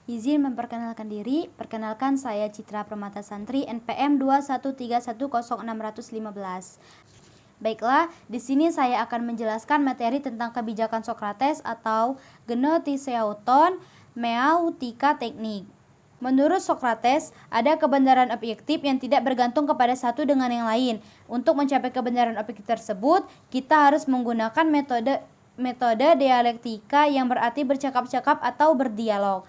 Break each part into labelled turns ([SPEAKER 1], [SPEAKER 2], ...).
[SPEAKER 1] Izin memperkenalkan diri, perkenalkan saya Citra Permata Santri NPM 213106615. Baiklah, di sini saya akan menjelaskan materi tentang kebijakan Sokrates atau Gnotiseuton Meutika Teknik. Menurut Sokrates, ada kebenaran objektif yang tidak bergantung kepada satu dengan yang lain. Untuk mencapai kebenaran objektif tersebut, kita harus menggunakan metode dialektika yang berarti bercakap-cakap atau berdialog.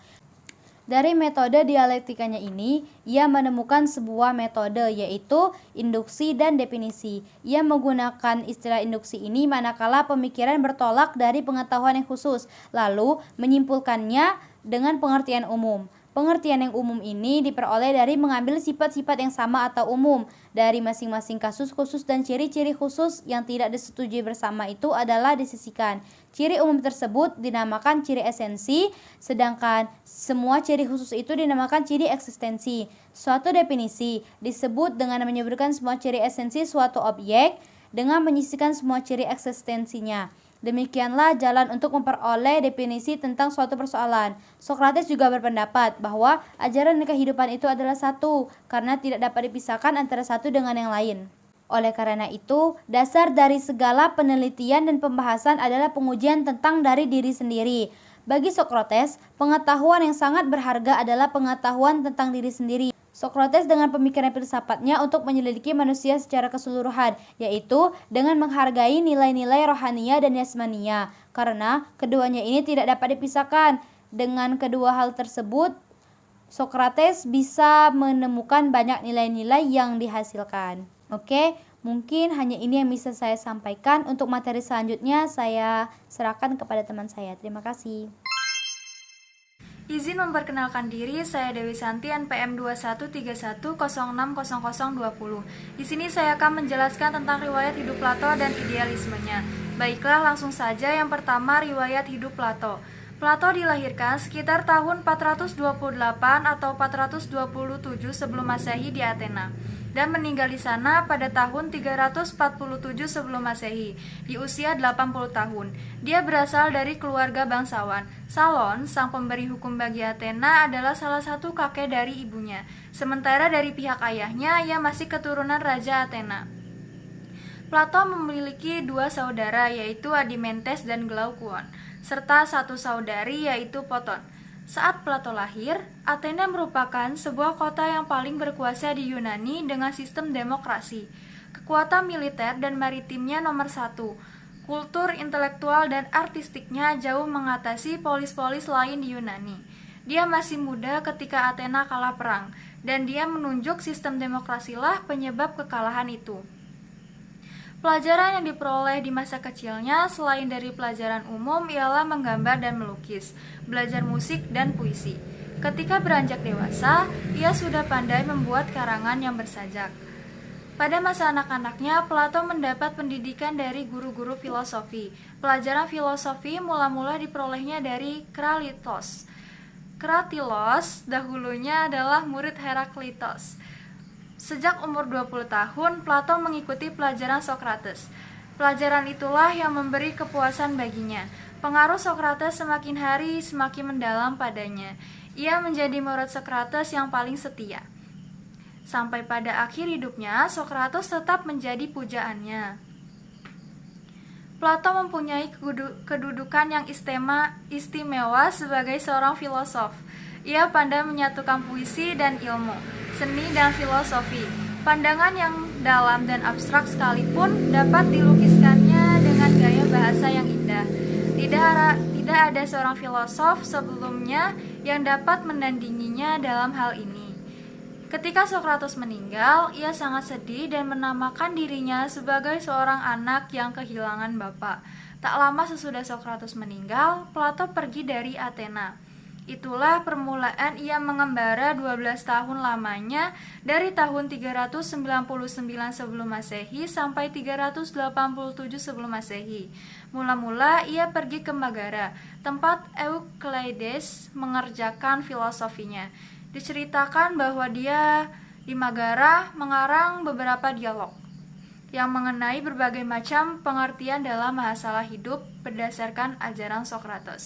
[SPEAKER 1] Dari metode dialektikanya ini, ia menemukan sebuah metode yaitu induksi dan definisi. Ia menggunakan istilah induksi ini manakala pemikiran bertolak dari pengetahuan yang khusus, lalu menyimpulkannya dengan pengertian umum. Pengertian yang umum ini diperoleh dari mengambil sifat-sifat yang sama atau umum dari masing-masing kasus khusus dan ciri-ciri khusus yang tidak disetujui bersama itu adalah disisihkan. Ciri umum tersebut dinamakan ciri esensi, sedangkan semua ciri khusus itu dinamakan ciri eksistensi. Suatu definisi disebut dengan menyebutkan semua ciri esensi suatu objek dengan menyisihkan semua ciri eksistensinya. Demikianlah jalan untuk memperoleh definisi tentang suatu persoalan. Sokrates juga berpendapat bahwa ajaran kehidupan itu adalah satu, karena tidak dapat dipisahkan antara satu dengan yang lain. Oleh karena itu, dasar dari segala penelitian dan pembahasan adalah pengujian tentang dari diri sendiri. Bagi Sokrates, pengetahuan yang sangat berharga adalah pengetahuan tentang diri sendiri. Sokrates dengan pemikiran filsafatnya untuk menyelidiki manusia secara keseluruhan, yaitu dengan menghargai nilai-nilai rohania dan yasmania, karena keduanya ini tidak dapat dipisahkan. Dengan kedua hal tersebut, Sokrates bisa menemukan banyak nilai-nilai yang dihasilkan. Oke, mungkin hanya ini yang bisa saya sampaikan. Untuk materi selanjutnya saya serahkan kepada teman saya. Terima kasih.
[SPEAKER 2] Izin memperkenalkan diri, saya Dewi Santi NPM 2131060020. Di sini saya akan menjelaskan tentang riwayat hidup Plato dan idealismenya. Baiklah, langsung saja. Yang pertama, riwayat hidup Plato. Plato dilahirkan sekitar tahun 428 atau 427 sebelum Masehi di Athena dan meninggal di sana pada tahun 347 sebelum Masehi di usia 80 tahun. Dia berasal dari keluarga bangsawan. Salon, sang pemberi hukum bagi Athena, adalah salah satu kakek dari ibunya. Sementara dari pihak ayahnya, ia masih keturunan Raja Athena. Plato memiliki dua saudara, yaitu Adimentes dan Glaucon, serta satu saudari, yaitu Poton. Saat Plato lahir, Athena merupakan sebuah kota yang paling berkuasa di Yunani dengan sistem demokrasi. Kekuatan militer dan maritimnya nomor satu. Kultur, intelektual, dan artistiknya jauh mengatasi polis-polis lain di Yunani. Dia masih muda ketika Athena kalah perang, dan dia menunjuk sistem demokrasilah penyebab kekalahan itu. Pelajaran yang diperoleh di masa kecilnya selain dari pelajaran umum ialah menggambar dan melukis, belajar musik dan puisi. Ketika beranjak dewasa, ia sudah pandai membuat karangan yang bersajak. Pada masa anak-anaknya, Plato mendapat pendidikan dari guru-guru filosofi. Pelajaran filosofi mula-mula diperolehnya dari Kratilos. Kratilos dahulunya adalah murid Heraklitos. Sejak umur 20 tahun, Plato mengikuti pelajaran Sokrates. Pelajaran itulah yang memberi kepuasan baginya. Pengaruh Sokrates semakin hari semakin mendalam padanya. Ia menjadi murid Sokrates yang paling setia. Sampai pada akhir hidupnya, Sokrates tetap menjadi pujaannya. Plato mempunyai kedudukan yang istimewa sebagai seorang filosof. Ia pandai menyatukan puisi dan ilmu, seni dan filosofi. Pandangan yang dalam dan abstrak sekalipun dapat dilukiskannya dengan gaya bahasa yang indah. Tidak ada seorang filosof sebelumnya yang dapat menandinginya dalam hal ini. Ketika Sokrates meninggal, ia sangat sedih dan menamakan dirinya sebagai seorang anak yang kehilangan bapak. Tak lama sesudah Sokrates meninggal, Plato pergi dari Athena. Itulah permulaan ia mengembara 12 tahun lamanya dari tahun 399 sebelum Masehi sampai 387 sebelum Masehi. Mula-mula ia pergi ke Megara, tempat Euclides mengerjakan filosofinya. Diceritakan bahwa dia di Megara mengarang beberapa dialog yang mengenai berbagai macam pengertian dalam masalah hidup berdasarkan ajaran Sokrates.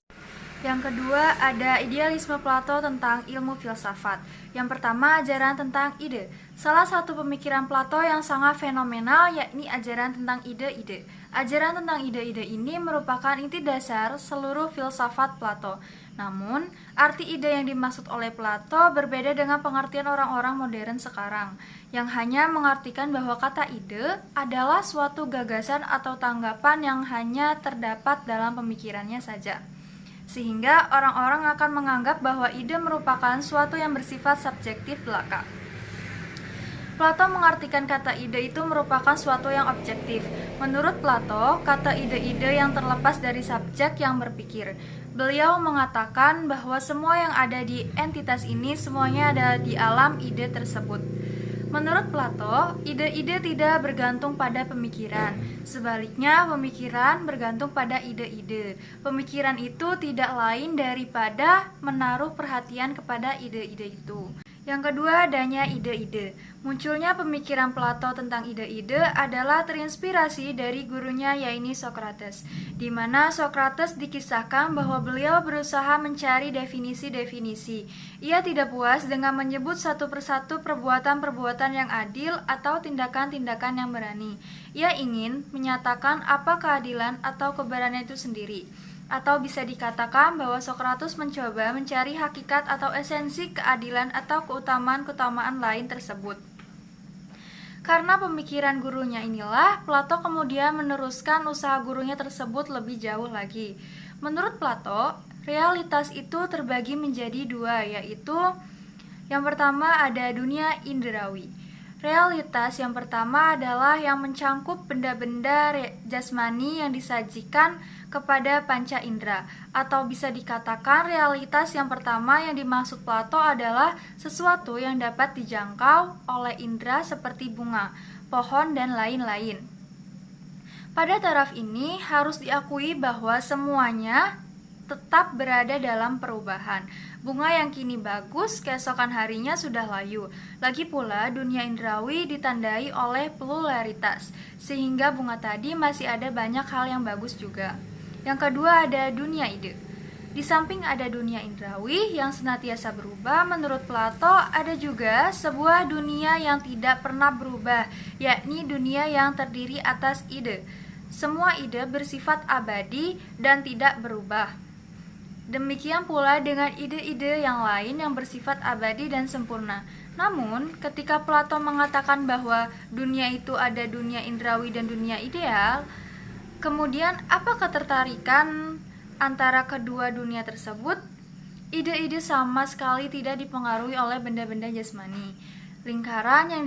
[SPEAKER 2] Yang kedua, ada idealisme Plato tentang ilmu filsafat. Yang pertama, ajaran tentang ide. Salah satu pemikiran Plato yang sangat fenomenal yakni ajaran tentang ide-ide. Ajaran tentang ide-ide ini merupakan inti dasar seluruh filsafat Plato. Namun, arti ide yang dimaksud oleh Plato berbeda dengan pengertian orang-orang modern sekarang, yang hanya mengartikan bahwa kata ide adalah suatu gagasan atau tanggapan yang hanya terdapat dalam pemikirannya saja. Sehingga orang-orang akan menganggap bahwa ide merupakan suatu yang bersifat subjektif belaka. Plato mengartikan kata ide itu merupakan suatu yang objektif. Menurut Plato, kata ide-ide yang terlepas dari subjek yang berpikir. Beliau mengatakan bahwa semua yang ada di entitas ini semuanya ada di alam ide tersebut. Menurut Plato, ide-ide tidak bergantung pada pemikiran. Sebaliknya, pemikiran bergantung pada ide-ide. Pemikiran itu tidak lain daripada menaruh perhatian kepada ide-ide itu. Yang kedua, adanya ide-ide. Munculnya pemikiran Plato tentang ide-ide adalah terinspirasi dari gurunya yaitu Socrates, di mana Socrates dikisahkan bahwa beliau berusaha mencari definisi-definisi. Ia tidak puas dengan menyebut satu persatu perbuatan-perbuatan yang adil atau tindakan-tindakan yang berani. Ia ingin menyatakan apa keadilan atau kebenaran itu sendiri. Atau bisa dikatakan bahwa Socrates mencoba mencari hakikat atau esensi keadilan atau keutamaan-keutamaan lain tersebut. Karena pemikiran gurunya inilah, Plato kemudian meneruskan usaha gurunya tersebut lebih jauh lagi. Menurut Plato, realitas itu terbagi menjadi dua, yaitu yang pertama ada dunia indrawi. Realitas yang pertama adalah yang mencangkup benda-benda jasmani yang disajikan kepada panca indera, atau bisa dikatakan realitas yang pertama yang dimaksud Plato adalah sesuatu yang dapat dijangkau oleh indera seperti bunga, pohon, dan lain-lain. Pada taraf ini harus diakui bahwa semuanya tetap berada dalam perubahan. Bunga yang kini bagus, keesokan harinya sudah layu. Lagi pula, dunia indrawi ditandai oleh pluralitas, sehingga bunga tadi masih ada banyak hal yang bagus juga. Yang kedua ada dunia ide. Di samping ada dunia indrawi yang senantiasa berubah, menurut Plato ada juga sebuah dunia yang tidak pernah berubah, yakni dunia yang terdiri atas ide. Semua ide bersifat abadi dan tidak berubah. Demikian pula dengan ide-ide yang lain yang bersifat abadi dan sempurna. Namun, ketika Plato mengatakan bahwa dunia itu ada dunia indrawi dan dunia ideal, kemudian apa ketertarikan antara kedua dunia tersebut? Ide-ide sama sekali tidak dipengaruhi oleh benda-benda jasmani. Lingkaran yang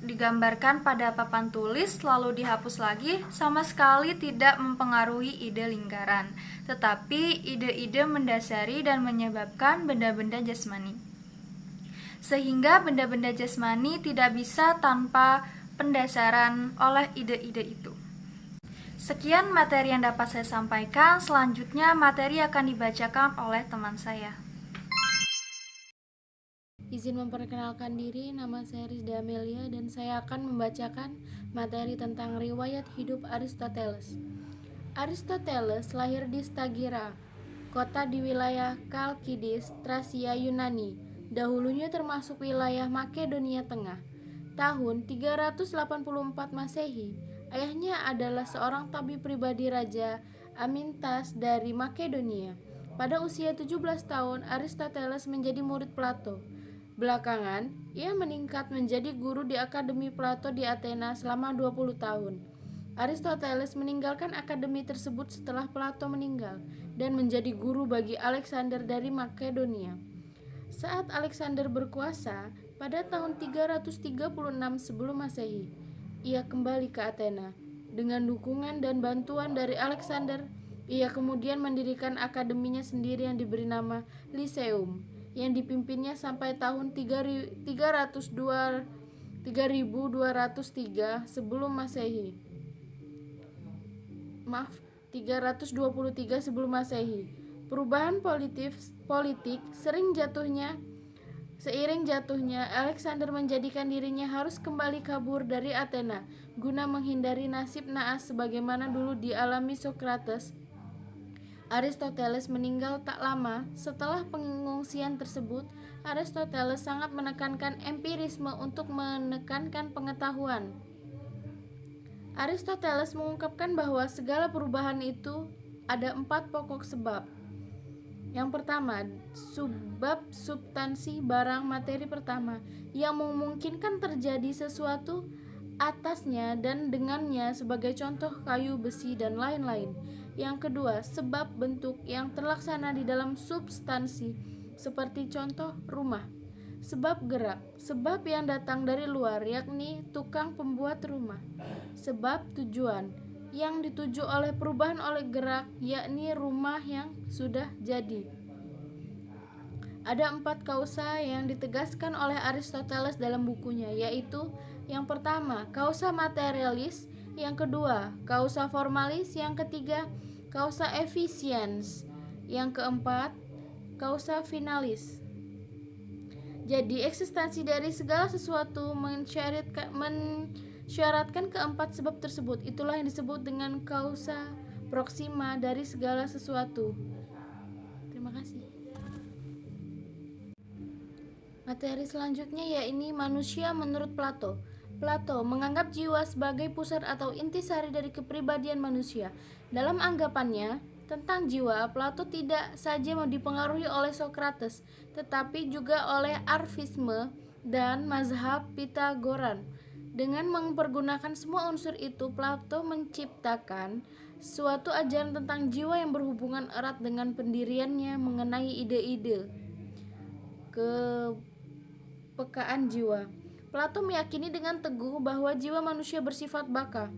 [SPEAKER 2] digambarkan pada papan tulis lalu dihapus lagi sama sekali tidak mempengaruhi ide lingkaran, tetapi ide-ide mendasari dan menyebabkan benda-benda jasmani. Sehingga benda-benda jasmani tidak bisa tanpa pendasaran oleh ide-ide itu. Sekian materi yang dapat saya sampaikan. Selanjutnya materi akan dibacakan oleh teman saya.
[SPEAKER 3] Izin memperkenalkan diri, nama saya Rizda Amelia dan saya akan membacakan materi tentang riwayat hidup Aristoteles. Aristoteles lahir di Stagira, kota di wilayah Kalkidis, Tracia, Yunani. Dahulunya termasuk wilayah Makedonia Tengah. Tahun 384 Masehi, ayahnya adalah seorang tabib pribadi Raja Amintas dari Makedonia. Pada usia 17 tahun, Aristoteles menjadi murid Plato. Belakangan, ia meningkat menjadi guru di Akademi Plato di Athena selama 20 tahun. Aristoteles meninggalkan akademi tersebut setelah Plato meninggal dan menjadi guru bagi Alexander dari Makedonia. Saat Alexander berkuasa, pada tahun 336 sebelum Masehi, ia kembali ke Athena. Dengan dukungan dan bantuan dari Alexander, ia kemudian mendirikan akademinya sendiri yang diberi nama Lyceum, yang dipimpinnya sampai tahun 3203 sebelum Masehi. 323 sebelum Masehi. Perubahan politik seiring jatuhnya Alexander menjadikan dirinya harus kembali kabur dari Athena guna menghindari nasib naas sebagaimana dulu dialami Socrates. Aristoteles meninggal tak lama setelah pengungsian tersebut. Aristoteles sangat menekankan empirisme untuk menekankan pengetahuan. Aristoteles mengungkapkan bahwa segala perubahan itu ada 4 pokok sebab. Yang pertama, sebab substansi barang materi pertama yang memungkinkan terjadi sesuatu atasnya dan dengannya, sebagai contoh kayu, besi, dan lain-lain. Yang kedua, sebab bentuk yang terlaksana di dalam substansi, seperti contoh rumah. Sebab gerak, sebab yang datang dari luar, yakni tukang pembuat rumah. Sebab tujuan, yang dituju oleh perubahan oleh gerak, yakni rumah yang sudah jadi. Ada 4 kausa yang ditegaskan oleh Aristoteles dalam bukunya, yaitu yang pertama, kausa materialis, yang kedua, kausa formalis, yang ketiga, kausa efficiens, yang keempat, kausa finalis. Jadi, eksistensi dari segala sesuatu mensyaratkan keempat sebab tersebut. Itulah yang disebut dengan kausa proxima dari segala sesuatu. Terima kasih. Materi selanjutnya yakni manusia menurut Plato. Plato menganggap jiwa sebagai pusat atau intisari dari kepribadian manusia. Dalam anggapannya tentang jiwa, Plato tidak saja dipengaruhi oleh Socrates, tetapi juga oleh Arfisme dan mazhab Pitagoran. Dengan mempergunakan semua unsur itu, Plato menciptakan suatu ajaran tentang jiwa yang berhubungan erat dengan pendiriannya mengenai ide-ide kepekaan jiwa. Plato meyakini dengan teguh bahwa jiwa manusia bersifat baka.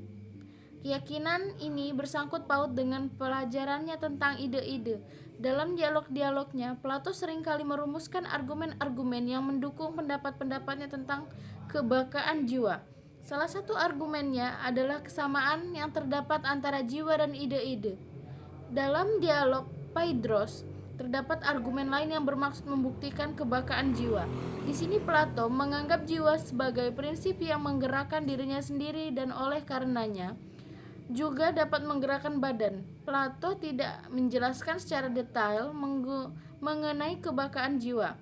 [SPEAKER 3] Keyakinan ini bersangkut paut dengan pelajarannya tentang ide-ide. Dalam dialog-dialognya, Plato seringkali merumuskan argumen-argumen yang mendukung pendapat-pendapatnya tentang kebakaan jiwa. Salah satu argumennya adalah kesamaan yang terdapat antara jiwa dan ide-ide. Dalam dialog Phaedros, terdapat argumen lain yang bermaksud membuktikan kebakaan jiwa. Di sini Plato menganggap jiwa sebagai prinsip yang menggerakkan dirinya sendiri dan oleh karenanya juga dapat menggerakkan badan. Plato tidak menjelaskan secara detail mengenai kebakaan jiwa.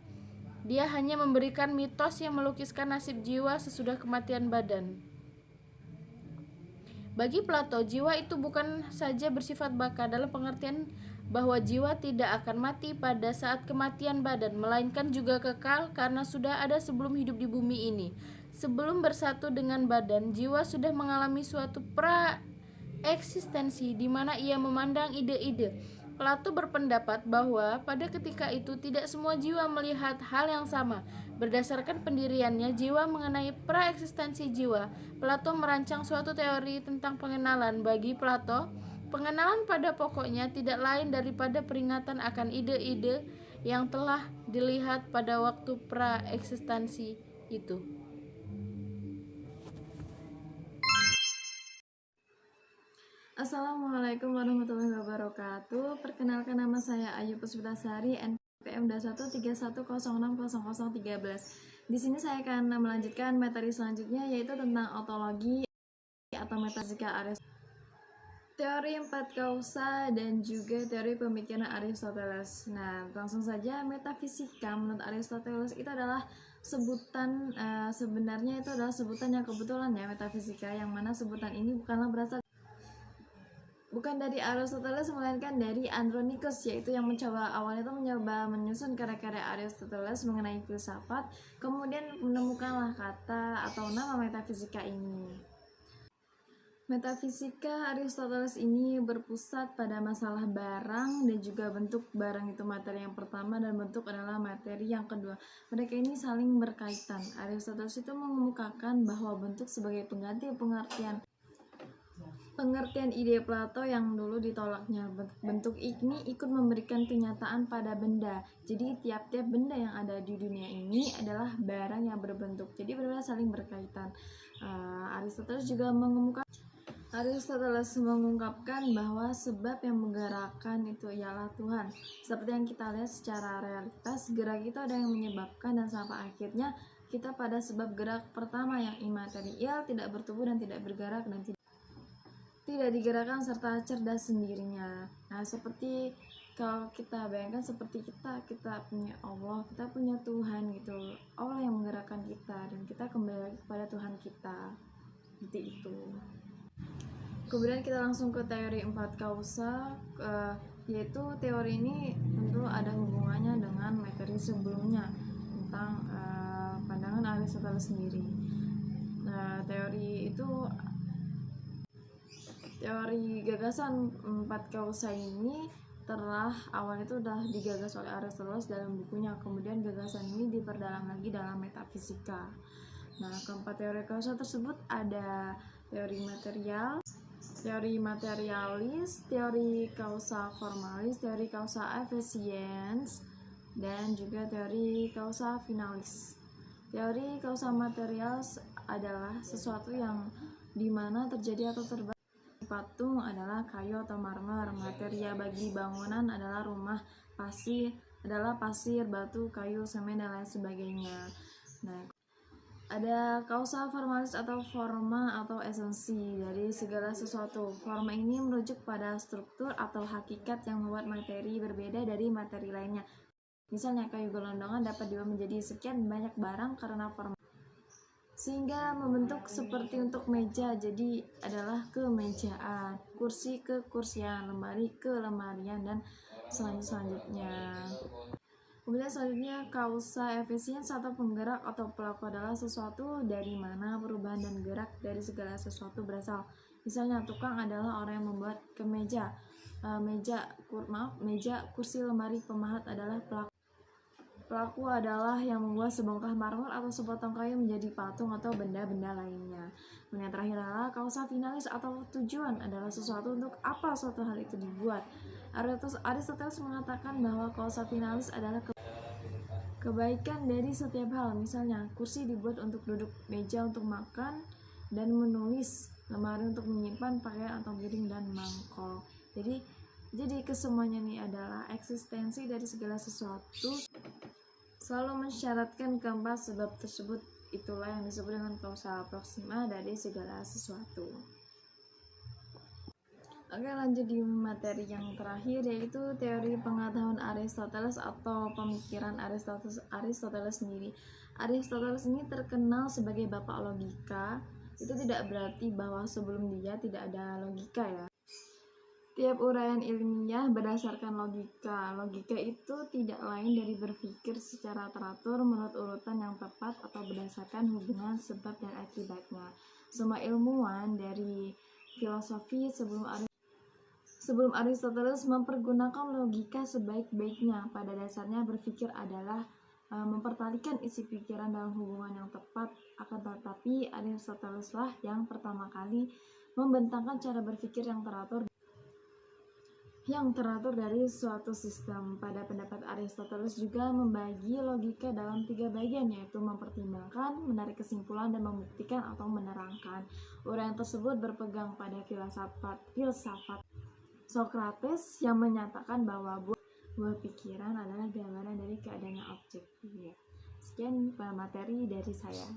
[SPEAKER 3] Dia hanya memberikan mitos yang melukiskan nasib jiwa sesudah kematian badan. Bagi Plato, jiwa itu bukan saja bersifat baka dalam pengertian bahwa jiwa tidak akan mati pada saat kematian badan, melainkan juga kekal karena sudah ada sebelum hidup di bumi ini. Sebelum bersatu dengan badan, jiwa sudah mengalami suatu eksistensi di mana ia memandang ide-ide. Plato berpendapat bahwa pada ketika itu tidak semua jiwa melihat hal yang sama. Berdasarkan pendiriannya jiwa mengenai praeksistensi jiwa, Plato merancang suatu teori tentang pengenalan. Bagi Plato, pengenalan pada pokoknya tidak lain daripada peringatan akan ide-ide yang telah dilihat pada waktu praeksistensi itu.
[SPEAKER 2] Assalamualaikum warahmatullahi wabarakatuh. Perkenalkan, nama saya Ayu Puspitasari, NPM 2131060013. Di sini saya akan melanjutkan materi selanjutnya, yaitu tentang ontologi atau metafisika Aristoteles, teori 4 kausa, dan juga teori pemikiran Aristoteles. Nah, langsung saja, metafisika menurut Aristoteles itu adalah sebutan, sebenarnya itu adalah sebutan yang kebetulan ya, metafisika, yang mana sebutan ini bukan dari Aristoteles melainkan dari Andronicus, yaitu yang awalnya mencoba menyusun karya-karya Aristoteles mengenai filsafat, kemudian menemukanlah kata atau nama metafisika ini. Metafisika Aristoteles ini berpusat pada masalah barang dan juga bentuk. Barang itu materi yang pertama dan bentuk adalah materi yang kedua. Mereka ini saling berkaitan. Aristoteles itu mengemukakan bahwa bentuk sebagai pengganti pengertian ide Plato yang dulu ditolaknya. Bentuk ini ikut memberikan kenyataan pada benda. Jadi tiap-tiap benda yang ada di dunia ini adalah barang yang berbentuk. Jadi benar-benar saling berkaitan. Aristoteles mengungkapkan bahwa sebab yang menggerakkan itu ialah Tuhan. Seperti yang kita lihat secara realitas, gerak itu ada yang menyebabkan, dan sampai akhirnya kita pada sebab gerak pertama yang imaterial, tidak bertubuh dan tidak bergerak dan tidak tidak digerakkan serta cerdas sendirinya. Nah, seperti kalau kita bayangkan seperti kita punya Allah, kita punya Tuhan gitu. Allah yang menggerakkan kita dan kita kembali lagi kepada Tuhan kita. Seperti itu. Kemudian kita langsung ke teori 4 kausa, yaitu teori ini tentu ada hubungannya dengan materi sebelumnya tentang pandangan Aristoteles sendiri. Nah, teori gagasan 4 kausa ini awalnya itu udah digagas oleh Aristoteles dalam bukunya. Kemudian gagasan ini diperdalam lagi dalam metafisika. Nah, keempat teori kausa tersebut ada teori material, teori materialis, teori kausa formalis, teori kausa efisiens, dan juga teori kausa finalis. Teori kausa materialis adalah sesuatu yang dimana terjadi atau terbatas. Patung adalah kayu atau marmer, materia bagi bangunan adalah rumah, pasir, batu, kayu, semen, dan lain sebagainya. Nah, ada kausa formalis atau forma atau esensi dari segala sesuatu. Forma ini merujuk pada struktur atau hakikat yang membuat materi berbeda dari materi lainnya. Misalnya kayu gelondongan dapat diubah menjadi sekian banyak barang karena forma, sehingga membentuk seperti untuk meja, jadi adalah kemejaan, kursi kekursian, lemari kelemarian, dan selanjutnya. Kemudian selanjutnya kausa efisiens atau penggerak atau pelaku adalah sesuatu dari mana perubahan dan gerak dari segala sesuatu berasal. Misalnya tukang adalah orang yang membuat kemeja, meja, kursi, lemari. Pemahat adalah pelaku. Pelaku adalah yang membuat sebongkah marmer atau sepotong kayu menjadi patung atau benda-benda lainnya. Kemudian yang terakhir adalah kausa finalis atau tujuan adalah sesuatu untuk apa suatu hal itu dibuat. Aristoteles mengatakan bahwa kausa finalis adalah kebaikan dari setiap hal. Misalnya kursi dibuat untuk duduk, meja untuk makan dan menulis, lemari untuk menyimpan pakaian atau piring dan mangkok. Jadi kesemuanya ini adalah eksistensi dari segala sesuatu selalu mensyaratkan keempat sebab tersebut. Itulah yang disebut dengan kausa proxima dari segala sesuatu. Oke, lanjut di materi yang terakhir, yaitu teori pengetahuan Aristoteles atau pemikiran Aristoteles sendiri. Aristoteles ini terkenal sebagai bapak logika. Itu tidak berarti bahwa sebelum dia tidak ada logika ya. Tiap uraian ilmiah berdasarkan logika. Logika itu tidak lain dari berpikir secara teratur menurut urutan yang tepat atau berdasarkan hubungan sebab dan akibatnya. Semua ilmuwan dari filosofi sebelum Aristoteles mempergunakan logika sebaik-baiknya. Pada dasarnya berpikir adalah mempertalikan isi pikiran dalam hubungan yang tepat. Akan tetapi Aristoteles lah yang pertama kali membentangkan cara berpikir yang teratur dari suatu sistem. Pada pendapat Aristoteles juga membagi logika dalam 3 bagian, yaitu mempertimbangkan, menarik kesimpulan, dan membuktikan atau menerangkan. Uraian tersebut berpegang pada filsafat Socrates yang menyatakan bahwa buah pikiran adalah gambaran dari keadaan yang objektif. Sekian materi dari saya.